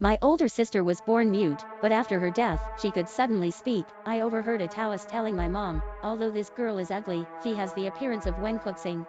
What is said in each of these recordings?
My older sister was born mute, but after her death, she could suddenly speak. I overheard a Taoist telling my mom, although this girl is ugly, she has the appearance of Wenchang.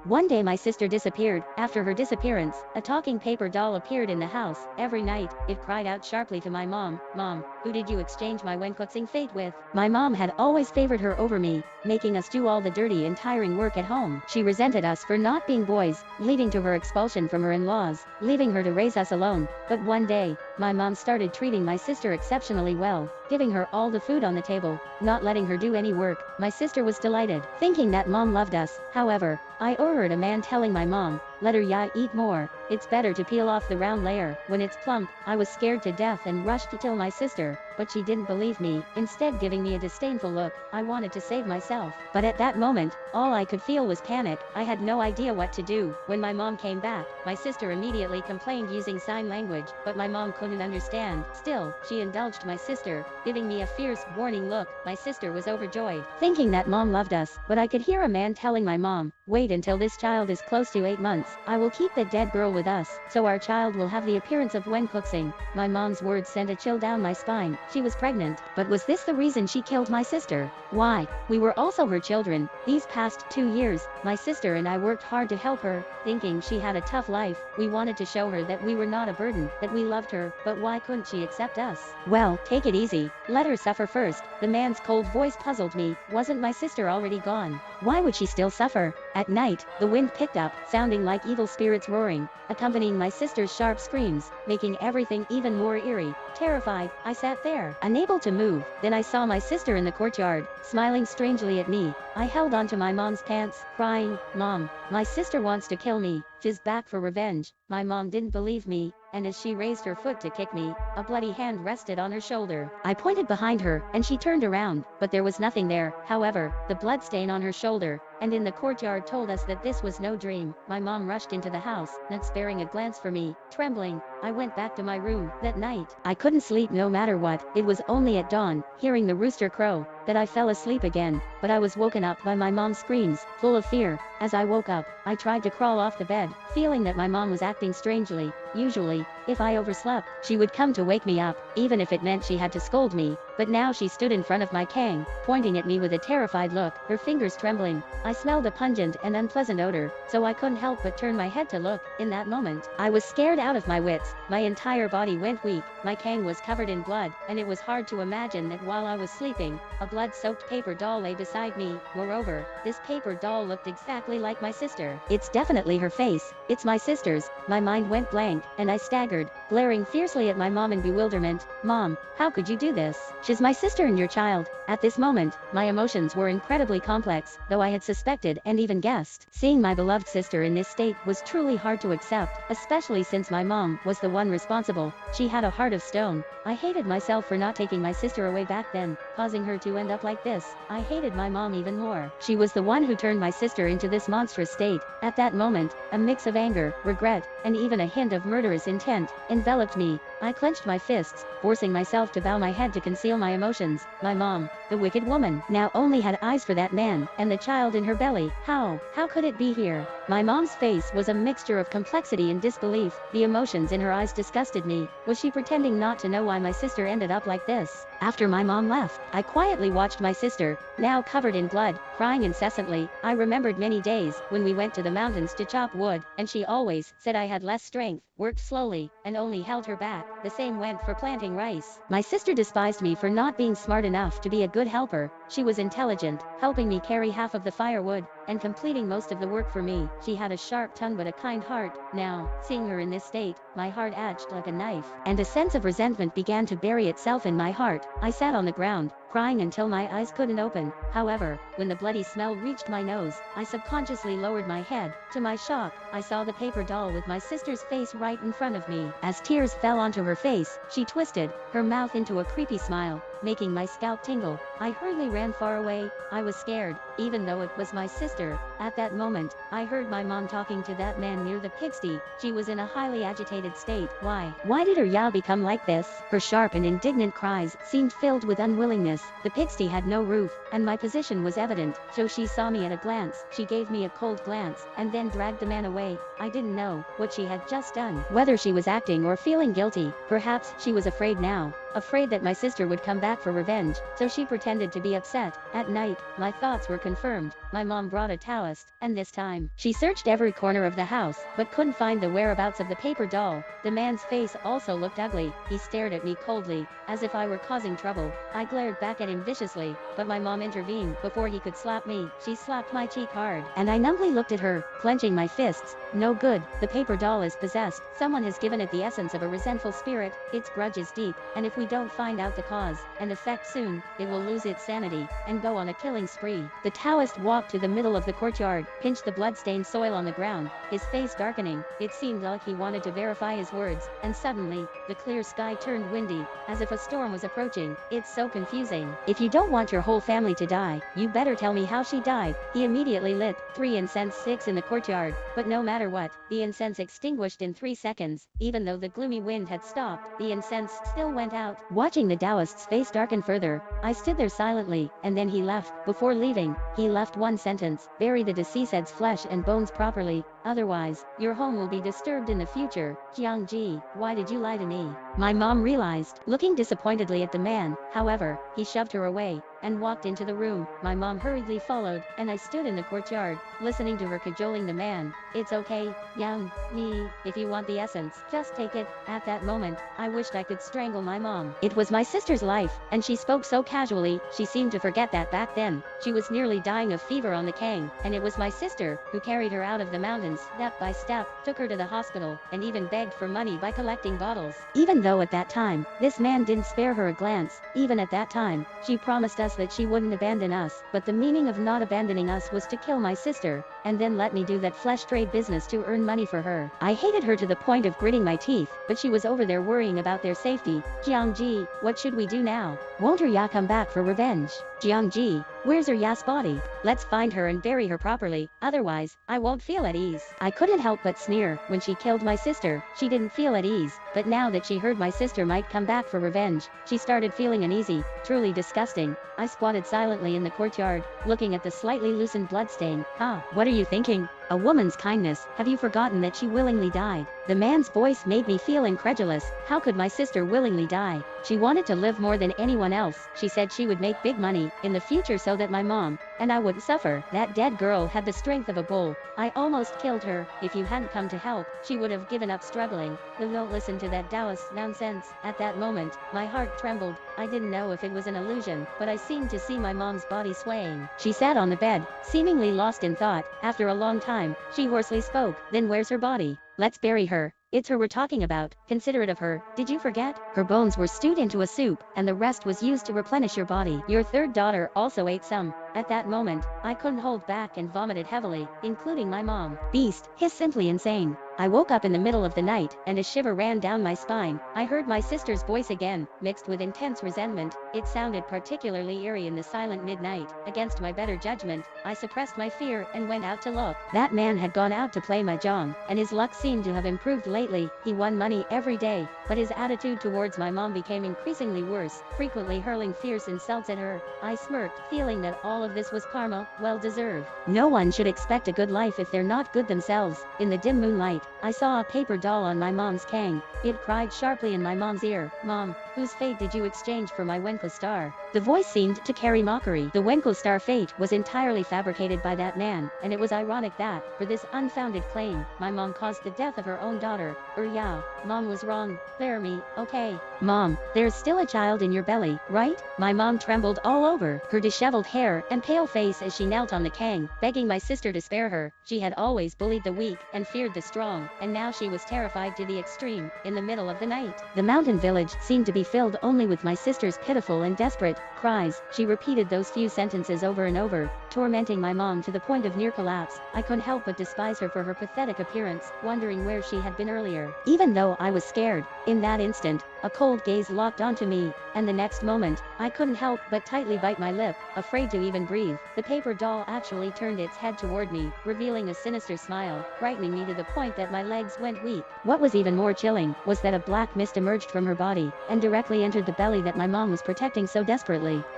One day my sister disappeared. After her disappearance, a talking paper doll appeared in the house. Every night, it cried out sharply to my mom, "Mom, who did you exchange my Wenchang fate with?" My mom had always favored her over me, making us do all the dirty and tiring work at home. She resented us for not being boys, leading to her expulsion from her in-laws, leaving her to raise us alone. But one day, my mom started treating my sister exceptionally well, giving her all the food on the table, not letting her do any work. My sister was delighted, thinking that mom loved us. However, I overheard a man telling my mom, "Let her eat more. It's better to peel off the round layer when it's plump." I was scared to death and rushed to tell my sister, but she didn't believe me, instead giving me a disdainful look. I wanted to save myself, but at that moment, all I could feel was panic. I had no idea what to do. When my mom came back, my sister immediately complained using sign language, but my mom couldn't understand. Still, she indulged my sister, giving me a fierce, warning look. My sister was overjoyed, thinking that mom loved us, but I could hear a man telling my mom, "Wait until this child is close to 8 months. I will keep the dead girl with us, so our child will have the appearance of Wenchang." My mom's words sent a chill down my spine. She was pregnant, but was this the reason she killed my sister? Why? We were also her children. These past 2 years, my sister and I worked hard to help her, thinking she had a tough life. We wanted to show her that we were not a burden, that we loved her, but why couldn't she accept us? "Well, take it easy. Let her suffer first." The man's cold voice puzzled me. Wasn't my sister already gone? Why would she still suffer? At night, the wind picked up, sounding like evil spirits roaring, accompanying my sister's sharp screams, making everything even more eerie. Terrified, I sat there, unable to move. Then I saw my sister in the courtyard, smiling strangely at me. I held onto my mom's pants, crying, "Mom, my sister wants to kill me. She's back for revenge." My mom didn't believe me, and as she raised her foot to kick me, a bloody hand rested on her shoulder. I pointed behind her, and she turned around, but there was nothing there. However, the blood stain on her shoulder, and in the courtyard told us that this was no dream. My mom rushed into the house, not sparing a glance for me. Trembling, I went back to my room. That night, I couldn't sleep no matter what. It was only at dawn, hearing the rooster crow, that I fell asleep again, but I was woken up by my mom's screams, full of fear. As I woke up, I tried to crawl off the bed, feeling that my mom was acting strangely. Usually, if I overslept, she would come to wake me up, even if it meant she had to scold me. But now she stood in front of my kang, pointing at me with a terrified look, her fingers trembling. I smelled a pungent and unpleasant odor, so I couldn't help but turn my head to look. In that moment, I was scared out of my wits. My entire body went weak. My kang was covered in blood, and it was hard to imagine that while I was sleeping, a blood-soaked paper doll lay beside me. Moreover, this paper doll looked exactly like my sister. "It's definitely her face. It's my sister's." My mind went blank, and I staggered, glaring fiercely at my mom in bewilderment. "Mom, how could you do this? She's my sister and your child." At this moment, my emotions were incredibly complex, though I had suspected and even guessed. Seeing my beloved sister in this state was truly hard to accept, especially since my mom was the one responsible. She had a heart of stone. I hated myself for not taking my sister away back then, causing her to end up like this. I hated my mom even more. She was the one who turned my sister into this monstrous state. At that moment, a mix of anger, regret, and even a hint of murderous intent enveloped me. I clenched my fists, forcing myself to bow my head to conceal my emotions. My mom, the wicked woman, now only had eyes for that man, and the child in her belly. How could it be here? My mom's face was a mixture of complexity and disbelief. The emotions in her eyes disgusted me. Was she pretending not to know why my sister ended up like this? After my mom left, I quietly watched my sister, now covered in blood, crying incessantly. I remembered many days when we went to the mountains to chop wood, and she always said I had less strength, worked slowly, and only held her back. The same went for planting rice. My sister despised me for not being smart enough to be a good helper. She was intelligent, helping me carry half of the firewood, and completing most of the work for me. She had a sharp tongue but a kind heart. Now, seeing her in this state, my heart edged like a knife, and a sense of resentment began to bury itself in my heart. I sat on the ground, crying until my eyes couldn't open. However, when the bloody smell reached my nose, I subconsciously lowered my head. To my shock, I saw the paper doll with my sister's face right in front of me. As tears fell onto her face, she twisted her mouth into a creepy smile, making my scalp tingle. I hurriedly ran far away. I was scared, even though it was my sister. At that moment, I heard my mom talking to that man near the pigsty. She was in a highly agitated state. Why did her Yao become like this? Her sharp and indignant cries seemed filled with unwillingness. The pigsty had no roof, and my position was evident, so she saw me at a glance. She gave me a cold glance, and then dragged the man away. I didn't know what she had just done, whether she was acting or feeling guilty. Perhaps she was afraid now, afraid that my sister would come back for revenge, so she pretended to be upset. At night, my thoughts were confirmed. My mom brought a Taoist, and this time, she searched every corner of the house, but couldn't find the whereabouts of the paper doll. The man's face also looked ugly. He stared at me coldly, as if I were causing trouble. I glared back at him viciously, but my mom intervened before he could slap me. She slapped my cheek hard, and I numbly looked at her, clenching my fists. No good. The paper doll is possessed. Someone has given it the essence of a resentful spirit. Its grudge is deep, and if we don't find out the cause and effect soon, it will lose its sanity and go on a killing spree. The Taoist walked to the middle of the courtyard, pinched the blood-stained soil on the ground, his face darkening. It seemed like he wanted to verify his words, and suddenly, the clear sky turned windy, as if a storm was approaching. It's so confusing. If you don't want your whole family to die, you better tell me how she died. He immediately lit 3 incense sticks in the courtyard, but no matter what, the incense extinguished in 3 seconds. Even though the gloomy wind had stopped, the incense still went out. Watching the Taoist's face darken further, I stood there silently, and then he left. Before leaving, he left one sentence: bury the deceased's flesh and bones properly, otherwise, your home will be disturbed in the future. Jiangji, why did you lie to me? My mom realized, looking disappointedly at the man. However, he shoved her away and walked into the room. My mom hurriedly followed, and I stood in the courtyard, listening to her cajoling the man. It's okay, Yang, me, if you want the essence, just take it. At that moment, I wished I could strangle my mom. It was my sister's life, and she spoke so casually. She seemed to forget that back then, she was nearly dying of fever on the Kang, and it was my sister who carried her out of the mountains, step by step, took her to the hospital, and even begged for money by collecting bottles. Even though at that time, this man didn't spare her a glance, even at that time, she promised us that she wouldn't abandon us, but the meaning of not abandoning us was to kill my sister, and then let me do that flesh trade business to earn money for her. I hated her to the point of gritting my teeth, but she was over there worrying about their safety. Jiangji, what should we do now? Won't her Ya come back for revenge? Jiangji, where's her Ya's body? Let's find her and bury her properly, otherwise, I won't feel at ease. I couldn't help but sneer. When she killed my sister, she didn't feel at ease, but now that she heard my sister might come back for revenge, she started feeling uneasy. Truly disgusting. I squatted silently in the courtyard, looking at the slightly loosened bloodstain. What are you thinking? A woman's kindness, have you forgotten that she willingly died? The man's voice made me feel incredulous. How could my sister willingly die? She wanted to live more than anyone else. She said she would make big money in the future so that my mom and I wouldn't suffer. That dead girl had the strength of a bull. I almost killed her. If you hadn't come to help, she would have given up struggling. Don't listen to that Taoist nonsense. At that moment, my heart trembled. I didn't know if it was an illusion, but I seemed to see my mom's body swaying. She sat on the bed, seemingly lost in thought. After a long time, she hoarsely spoke. Then where's her body? Let's bury her. It's her we're talking about. Considerate of her. Did you forget? Her bones were stewed into a soup, and the rest was used to replenish your body. Your third daughter also ate some. At that moment, I couldn't hold back and vomited heavily, including my mom. Beast, he's simply insane. I woke up in the middle of the night, and a shiver ran down my spine. I heard my sister's voice again, mixed with intense resentment. It sounded particularly eerie in the silent midnight. Against my better judgment, I suppressed my fear and went out to look. That man had gone out to play mahjong, and his luck seemed to have improved lately. He won money every day, but his attitude towards my mom became increasingly worse, frequently hurling fierce insults at her. I smirked, feeling that all of this was karma, well deserved. No one should expect a good life if they're not good themselves. In the dim moonlight, I saw a paper doll on my mom's Kang. It cried sharply in my mom's ear. Mom, whose fate did you exchange for my Wenko star? The voice seemed to carry mockery. The Wenko star fate was entirely fabricated by that man, and it was ironic that, for this unfounded claim, my mom caused the death of her own daughter. Yao, Mom was wrong. Spare me, okay? Mom, there's still a child in your belly, right? My mom trembled all over, her disheveled hair and pale face as she knelt on the Kang, begging my sister to spare her. She had always bullied the weak and feared the strong, and now she was terrified to the extreme. In the middle of the night, the mountain village seemed to be filled only with my sister's pitiful and desperate cries. She repeated those few sentences over and over, tormenting my mom to the point of near collapse. I couldn't help but despise her for her pathetic appearance, wondering where she had been earlier. Even though I was scared, in that instant, a cold gaze locked onto me, and the next moment, I couldn't help but tightly bite my lip, afraid to even breathe. The paper doll actually turned its head toward me, revealing a sinister smile, frightening me to the point that my legs went weak. What was even more chilling was that a black mist emerged from her body and directly entered the belly that my mom was protecting so desperately.